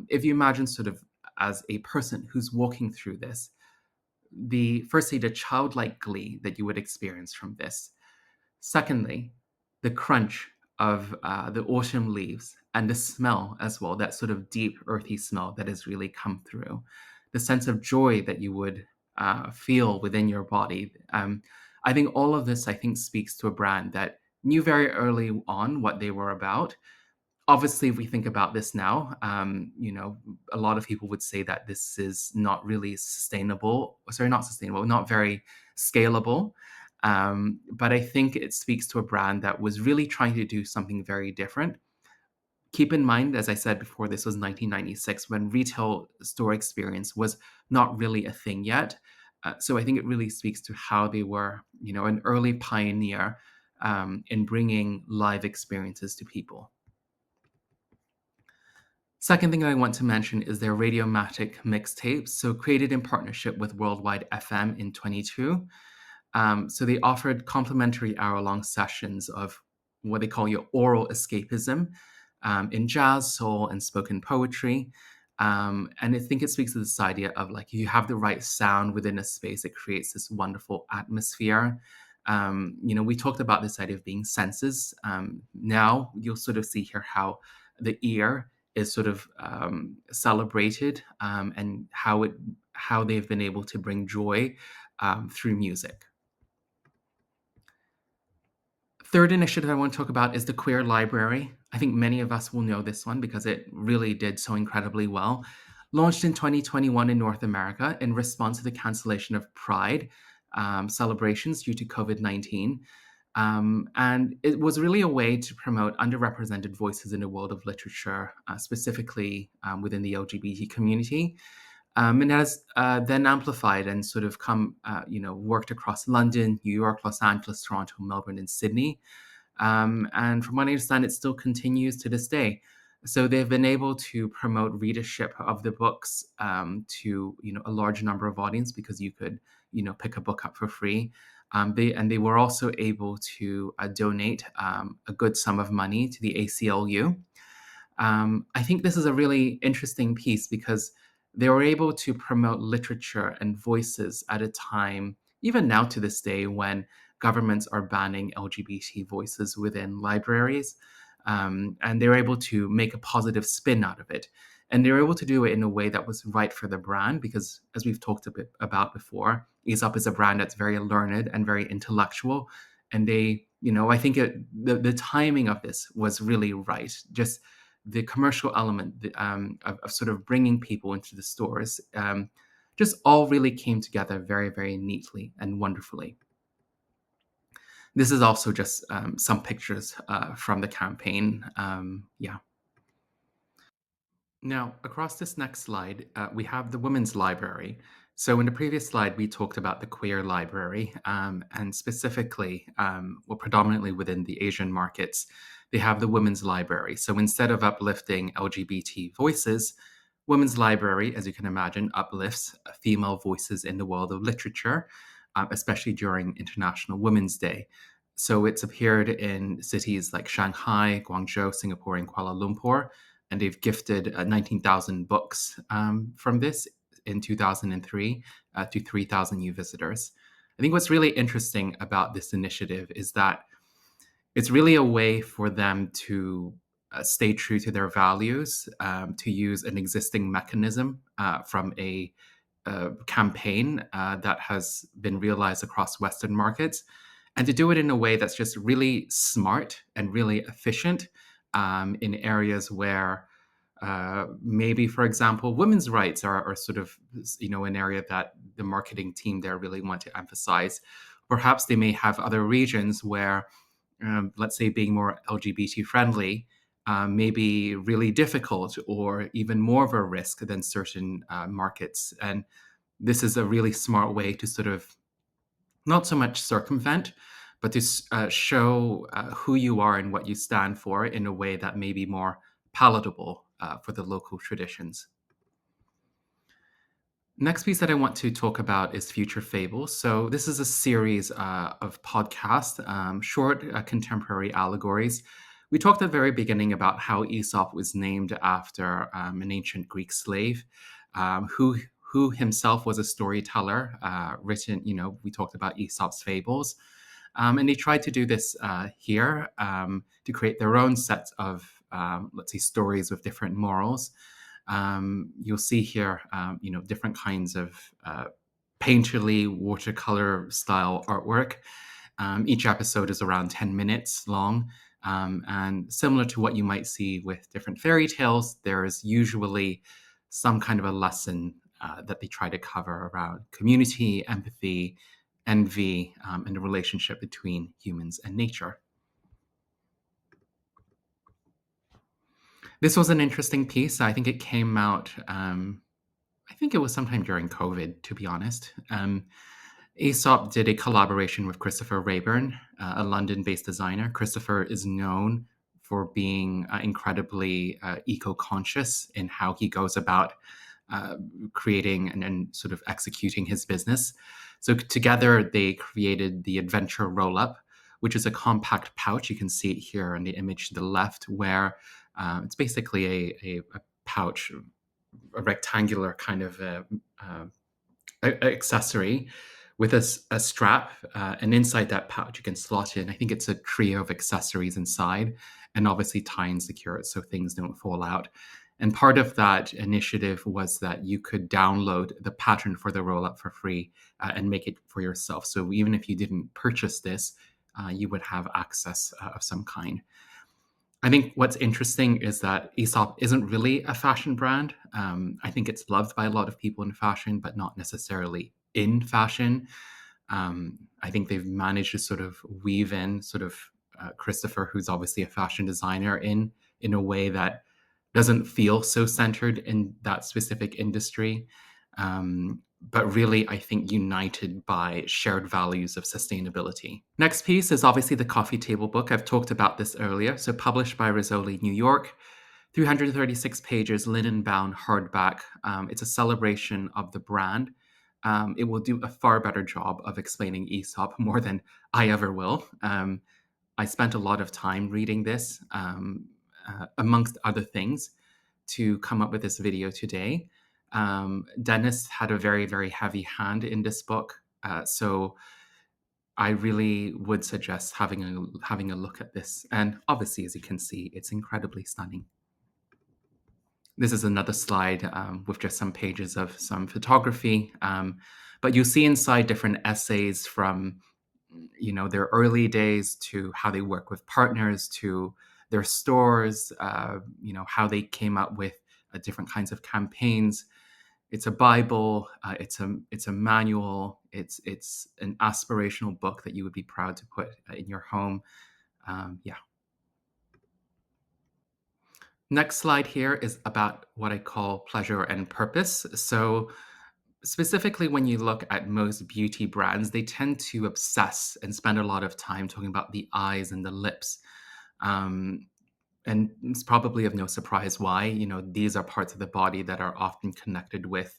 S1: if you imagine sort of as a person who's walking through this, firstly, the childlike glee that you would experience from this. Secondly, the crunch of the autumn leaves and the smell as well, that sort of deep, earthy smell that has really come through. The sense of joy that you would feel within your body. I think all of this, I think, speaks to a brand that knew very early on what they were about. Obviously, if we think about this now, a lot of people would say that this is not really sustainable. Sorry, not sustainable, not very scalable. But I think it speaks to a brand that was really trying to do something very different. Keep in mind, as I said before, this was 1996 when retail store experience was not really a thing yet. So I think it really speaks to how they were, an early pioneer in bringing live experiences to people. Second thing I want to mention is their Radiomatic mixtapes, so created in partnership with Worldwide FM in 22. So they offered complimentary hour-long sessions of what they call your oral escapism in jazz, soul, and spoken poetry. And I think it speaks to this idea of like you have the right sound within a space, it creates this wonderful atmosphere. We talked about this idea of being senses. Now you'll sort of see here how the ear is sort of celebrated and how they've been able to bring joy through music. Third initiative I want to talk about is the Queer Library. I think many of us will know this one because it really did so incredibly well. Launched in 2021 in North America in response to the cancellation of Pride celebrations due to COVID-19. And it was really a way to promote underrepresented voices in the world of literature, specifically within the LGBT community. And has then amplified and sort of worked across London, New York, Los Angeles, Toronto, Melbourne, and Sydney. And from what I understand, it still continues to this day. So they've been able to promote readership of the books to a large number of audience because you could pick a book up for free. They were also able to donate a good sum of money to the ACLU. I think this is a really interesting piece because They were able to promote literature and voices at a time, even now to this day, when governments are banning LGBT voices within libraries. And they were able to make a positive spin out of it. And they were able to do it in a way that was right for the brand, because as we've talked a bit about before, Aesop is a brand that's very learned and very intellectual. And I think the timing of this was really right. Just the commercial element of sort of bringing people into the stores just all really came together very, very neatly and wonderfully. This is also just some pictures from the campaign. Yeah. Now, across this next slide, we have the women's library. So, in the previous slide, we talked about the queer library, and specifically, well, predominantly within the Asian markets, they have the women's library. So, instead of uplifting LGBT voices, women's library, as you can imagine, uplifts female voices in the world of literature, especially during International Women's Day. So, it's appeared in cities like Shanghai, Guangzhou, Singapore, and Kuala Lumpur, and they've gifted 19,000 books from this in 2003 to 3,000 new visitors. I think what's really interesting about this initiative is that it's really a way for them to stay true to their values, to use an existing mechanism from a campaign that has been realized across Western markets, and to do it in a way that's just really smart and really efficient in areas where maybe, for example, women's rights are sort of an area that the marketing team there really want to emphasize. Perhaps they may have other regions where, let's say, being more LGBT friendly may be really difficult or even more of a risk than certain markets. And this is a really smart way to sort of not so much circumvent, but to show who you are and what you stand for in a way that may be more palatable for the local traditions. Next piece that I want to talk about is Future Fables. So, this is a series of podcasts, short contemporary allegories. We talked at the very beginning about how Aesop was named after an ancient Greek slave who himself was a storyteller, written, we talked about Aesop's fables. And they tried to do this here to create their own set of, let's say, stories with different morals. You'll see here, different kinds of painterly watercolor style artwork. Each episode is around 10 minutes long. And similar to what you might see with different fairy tales, there is usually some kind of a lesson that they try to cover around community, empathy, envy, and the relationship between humans and nature. This was an interesting piece. I think it came out, I think it was sometime during COVID, to be honest. Aesop did a collaboration with Christopher Rayburn, a London based designer. Christopher is known for being incredibly eco conscious in how he goes about creating and sort of executing his business. So together they created the Adventure Roll Up, which is a compact pouch. You can see it here in the image to the left, where it's basically a pouch, a rectangular kind of accessory with a strap, and inside that pouch you can slot in, I think it's a trio of accessories inside, and obviously tie and secure it so things don't fall out. And part of that initiative was that you could download the pattern for the roll up for free and make it for yourself. So even if you didn't purchase this, you would have access of some kind. I think what's interesting is that Aesop isn't really a fashion brand. I think it's loved by a lot of people in fashion, but not necessarily in fashion. I think they've managed to sort of weave in sort of Christopher, who's obviously a fashion designer, in a way that doesn't feel so centered in that specific industry. But really, I think united by shared values of sustainability. Next piece is obviously the coffee table book. I've talked about this earlier. So, published by Rizzoli, New York, 336 pages, linen bound hardback. It's a celebration of the brand. It will do a far better job of explaining Aesop more than I ever will. I spent a lot of time reading this, amongst other things, to come up with this video today. Dennis had a very, very heavy hand in this book. So I really would suggest having a look at this. And obviously, as you can see, it's incredibly stunning. This is another slide with just some pages of some photography. But you see inside different essays from, their early days to how they work with partners to their stores, how they came up with different kinds of campaigns. It's a Bible. It's a manual. It's an aspirational book that you would be proud to put in your home. Yeah. Next slide here is about what I call pleasure and purpose. So specifically, when you look at most beauty brands, they tend to obsess and spend a lot of time talking about the eyes and the lips. Um, and it's probably of no surprise why. These are parts of the body that are often connected with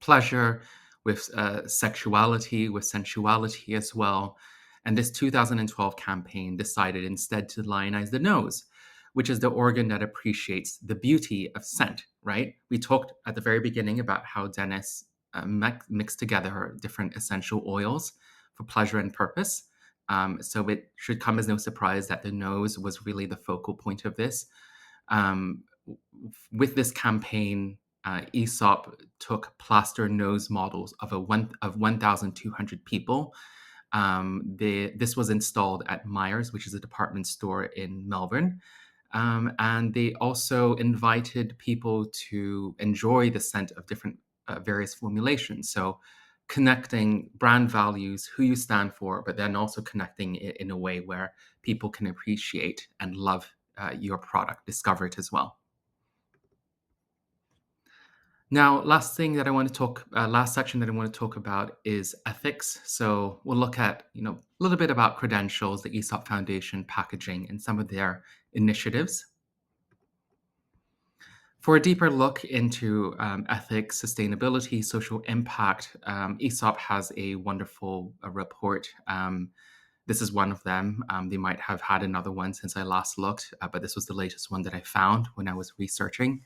S1: pleasure, with sexuality, with sensuality as well. And this 2012 campaign decided instead to lionize the nose, which is the organ that appreciates the beauty of scent, right? We talked at the very beginning about how Dennis mixed together different essential oils for pleasure and purpose. So it should come as no surprise that the nose was really the focal point of this. Um, with this campaign, Aesop took plaster nose models of 1,200 people. This was installed at Myers, which is a department store in Melbourne. And they also invited people to enjoy the scent of different various formulations. So connecting brand values, who you stand for, but then also connecting it in a way where people can appreciate and love your product, discover it as well. Now, last section that I want to talk about is ethics. So we'll look at, a little bit about credentials, the Aesop Foundation, packaging, and some of their initiatives. For a deeper look into ethics, sustainability, social impact, Aesop has a wonderful report. This is one of them. They might have had another one since I last looked, but this was the latest one that I found when I was researching.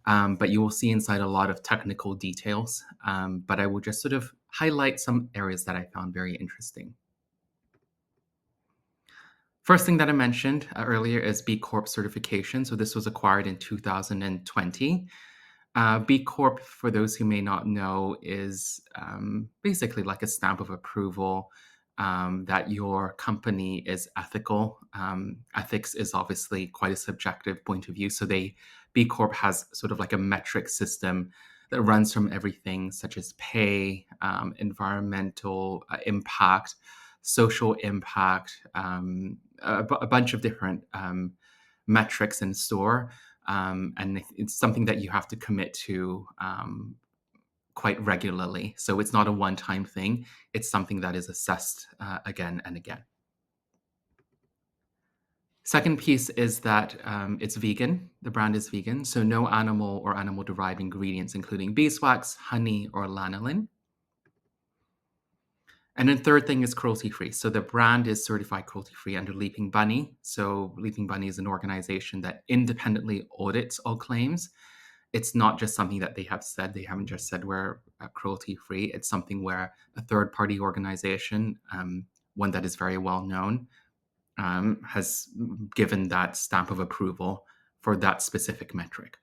S1: But you will see inside a lot of technical details. But I will just sort of highlight some areas that I found very interesting. First thing that I mentioned earlier is B Corp certification. So this was acquired in 2020. B Corp, for those who may not know, is basically like a stamp of approval that your company is ethical. Ethics is obviously quite a subjective point of view. So B Corp has sort of like a metric system that runs from everything such as pay, environmental impact, social impact, a bunch of different metrics in store. And it's something that you have to commit to quite regularly. So it's not a one-time thing. It's something that is assessed again and again. Second piece is that it's vegan. The brand is vegan, so no animal or animal-derived ingredients, including beeswax, honey, or lanolin. And then third thing is cruelty-free. So the brand is certified cruelty-free under Leaping Bunny. So Leaping Bunny is an organization that independently audits all claims. It's not just something that they have said. They haven't just said we're cruelty-free. It's something where a third-party organization, one that is very well known, has given that stamp of approval for that specific metric.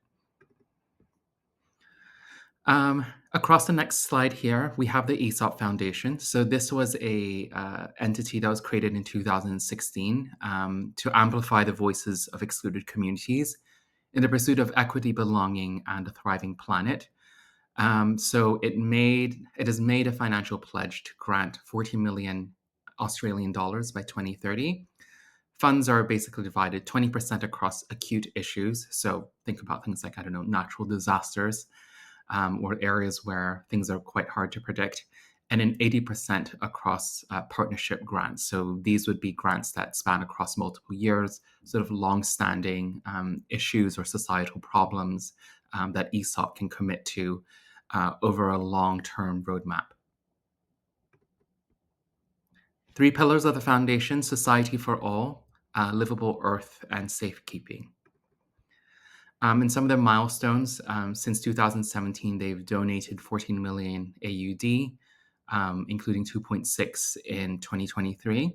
S1: Across the next slide here, we have the Aesop Foundation. So this was a entity that was created in 2016 to amplify the voices of excluded communities in the pursuit of equity, belonging, and a thriving planet. So it has made a financial pledge to grant 40 million Australian dollars by 2030. Funds are basically divided 20% across acute issues. So think about things like, natural disasters, or areas where things are quite hard to predict, and then 80% across partnership grants. So these would be grants that span across multiple years, sort of long-standing issues or societal problems that Aesop can commit to over a long-term roadmap. 3 pillars of the foundation: society for all, livable earth, and safekeeping. And some of their milestones, since 2017, they've donated 14 million AUD, including 2.6 in 2023.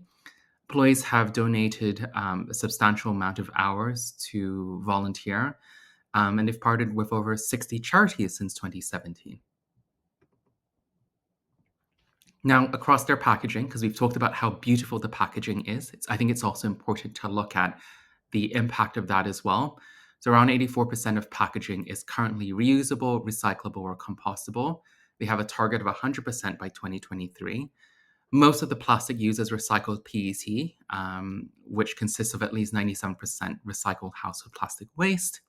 S1: Employees have donated a substantial amount of hours to volunteer, and they've partnered with over 60 charities since 2017. Now, across their packaging, because we've talked about how beautiful the packaging is, I think it's also important to look at the impact of that as well. So, around 84% of packaging is currently reusable, recyclable, or compostable. They have a target of 100% by 2023. Most of the plastic used is recycled PET, which consists of at least 97% recycled household plastic waste.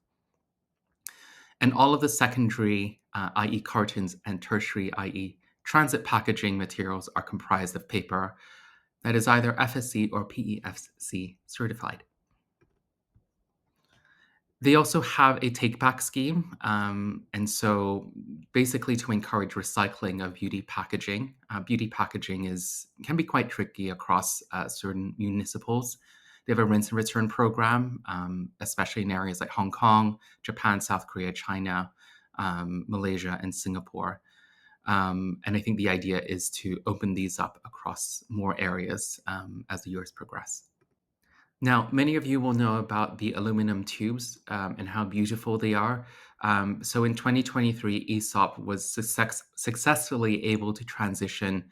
S1: And all of the secondary, i.e., cartons, and tertiary, i.e., transit packaging materials, are comprised of paper that is either FSC or PEFC certified. They also have a take back scheme. And so basically to encourage recycling of beauty packaging. Beauty packaging can be quite tricky across certain municipals. They have a rinse and return program, especially in areas like Hong Kong, Japan, South Korea, China, Malaysia, and Singapore. And I think the idea is to open these up across more areas as the years progress. Now, many of you will know about the aluminum tubes and how beautiful they are. So in 2023, Aesop was successfully able to transition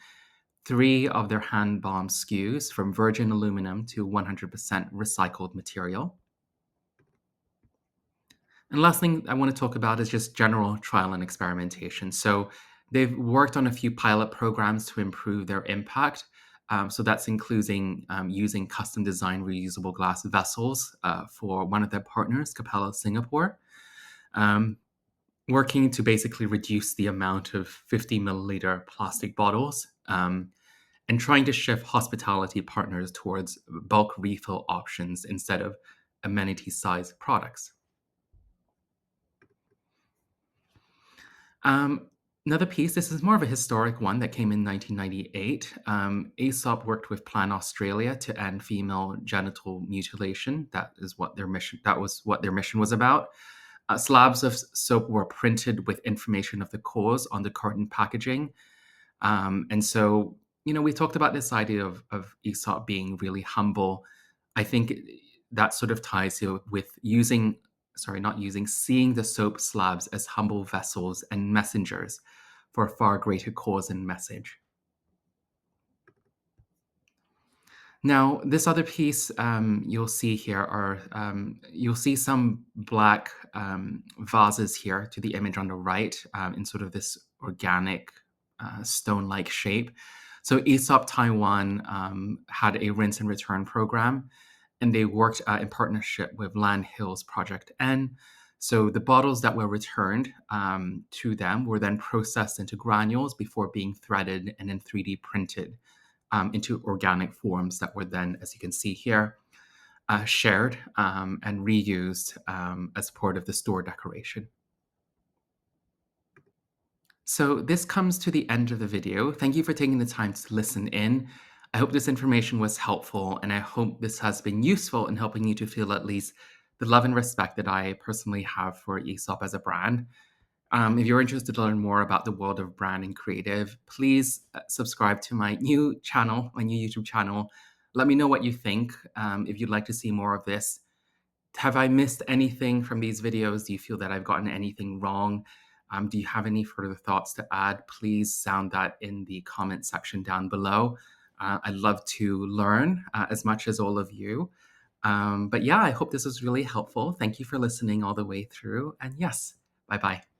S1: 3 of their hand balm SKUs from virgin aluminum to 100% recycled material. And last thing I want to talk about is just general trial and experimentation. So they've worked on a few pilot programs to improve their impact. So that's including using custom designed reusable glass vessels for one of their partners, Capella Singapore, working to basically reduce the amount of 50 milliliter plastic bottles, and trying to shift hospitality partners towards bulk refill options instead of amenity-sized products. Um, Another piece, this is more of a historic one that came in 1998. Aesop worked with Plan Australia to end female genital mutilation. That was what their mission was about. Slabs of soap were printed with information of the cause on the carton packaging. And so, we talked about this idea of Aesop being really humble. I think that sort of ties with seeing the soap slabs as humble vessels and messengers for a far greater cause and message. Now, this other piece you'll see here you'll see some black vases here to the image on the right in sort of this organic stone-like shape. So Aesop Taiwan had a rinse and return program, and they worked in partnership with Land Hills Project N. So the bottles that were returned to them were then processed into granules before being threaded and then 3D printed into organic forms that were then, as you can see here, shared and reused as part of the store decoration. So this comes to the end of the video. Thank you for taking the time to listen in. I hope this information was helpful, and I hope this has been useful in helping you to feel at least the love and respect that I personally have for Aesop as a brand. If you're interested to learn more about the world of brand and creative, please subscribe to my new YouTube channel. Let me know what you think. If you'd like to see more of this. Have I missed anything from these videos? Do you feel that I've gotten anything wrong? Do you have any further thoughts to add? Please sound that in the comment section down below. I'd love to learn as much as all of you. But yeah, I hope this was really helpful. Thank you for listening all the way through. And yes, bye-bye.